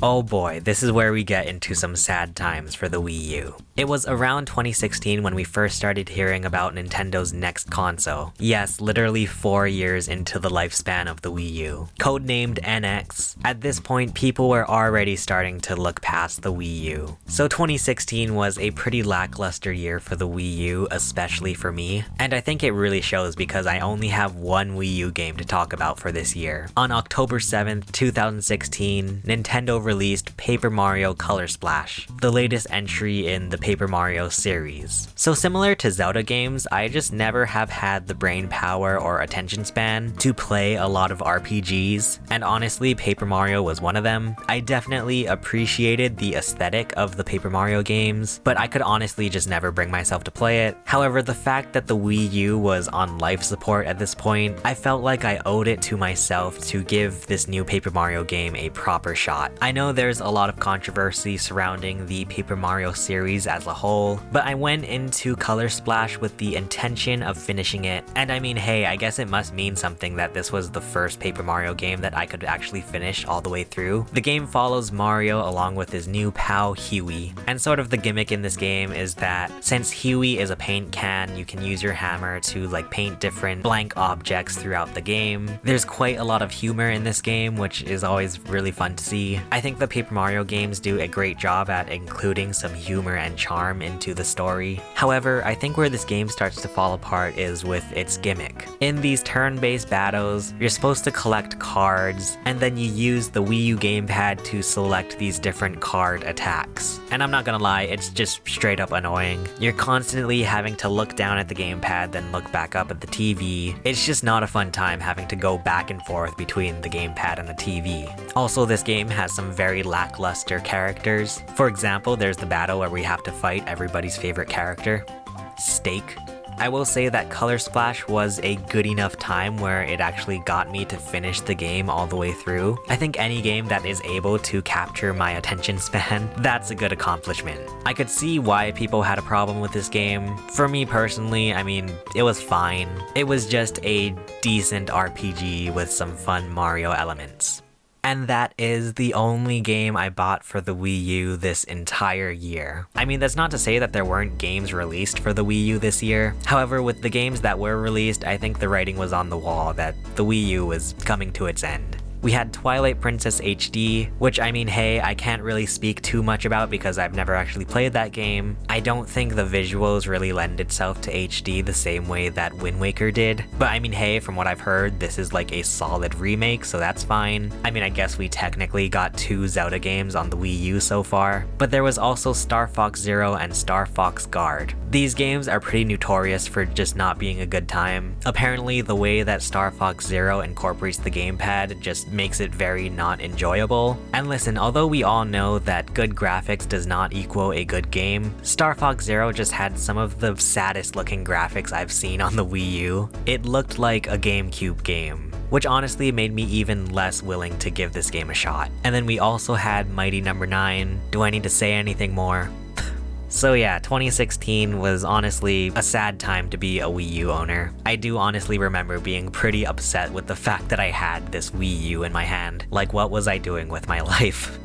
Oh boy, this is where we get into some sad times for the Wii U. It was around 2016 when we first started hearing about Nintendo's next console. Yes, literally 4 years into the lifespan of the Wii U. Codenamed NX, at this point people were already starting to look past the Wii U. So 2016 was a pretty lackluster year for the Wii U, especially for me. And I think it really shows because I only have one Wii U game to talk about for this year. On October 7th, 2016, Nintendo released Paper Mario Color Splash, the latest entry in the Paper Mario series. So similar to Zelda games, I just never have had the brain power or attention span to play a lot of RPGs, and honestly, Paper Mario was one of them. I definitely appreciated the aesthetic of the Paper Mario games, but I could honestly just never bring myself to play it. However, the fact that the Wii U was on life support at this point, I felt like I owed it to myself to give this new Paper Mario game a proper shot. I know there's a lot of controversy surrounding the Paper Mario series as a whole, but I went into Color Splash with the intention of finishing it, and I mean, hey, I guess it must mean something that this was the first Paper Mario game that I could actually finish all the way through. The game follows Mario along with his new pal Huey, and sort of the gimmick in this game is that since Huey is a paint can, you can use your hammer to like paint different blank objects throughout the game. There's quite a lot of humor in this game, which is always really fun to see. I think the Paper Mario games do a great job at including some humor and charm into the story. However, I think where this game starts to fall apart is with its gimmick. In these turn-based battles, you're supposed to collect cards, and then you use the Wii U gamepad to select these different card attacks. And I'm not gonna lie, it's just straight up annoying. You're constantly having to look down at the gamepad, then look back up at the TV. It's just not a fun time having to go back and forth between the gamepad and the TV. Also, this game has some very lackluster characters. For example, there's the battle where we have to fight everybody's favorite character, Steak. I will say that Color Splash was a good enough time where it actually got me to finish the game all the way through. I think any game that is able to capture my attention span, that's a good accomplishment. I could see why people had a problem with this game. For me personally, I mean, it was fine. It was just a decent RPG with some fun Mario elements. And that is the only game I bought for the Wii U this entire year. I mean, that's not to say that there weren't games released for the Wii U this year. However, with the games that were released, I think the writing was on the wall that the Wii U was coming to its end. We had Twilight Princess HD, which I mean, hey, I can't really speak too much about because I've never actually played that game. I don't think the visuals really lend itself to HD the same way that Wind Waker did. But I mean, hey, from what I've heard, this is like a solid remake, so that's fine. I mean, I guess we technically got 2 Zelda games on the Wii U so far. But there was also Star Fox Zero and Star Fox Guard. These games are pretty notorious for just not being a good time. Apparently, the way that Star Fox Zero incorporates the gamepad just makes it very not enjoyable. And listen, although we all know that good graphics does not equal a good game, Star Fox Zero just had some of the saddest looking graphics I've seen on the Wii U. It looked like a GameCube game, which honestly made me even less willing to give this game a shot. And then we also had Mighty Number 9. Do I need to say anything more? So yeah, 2016 was honestly a sad time to be a Wii U owner. I do honestly remember being pretty upset with the fact that I had this Wii U in my hand. Like, what was I doing with my life?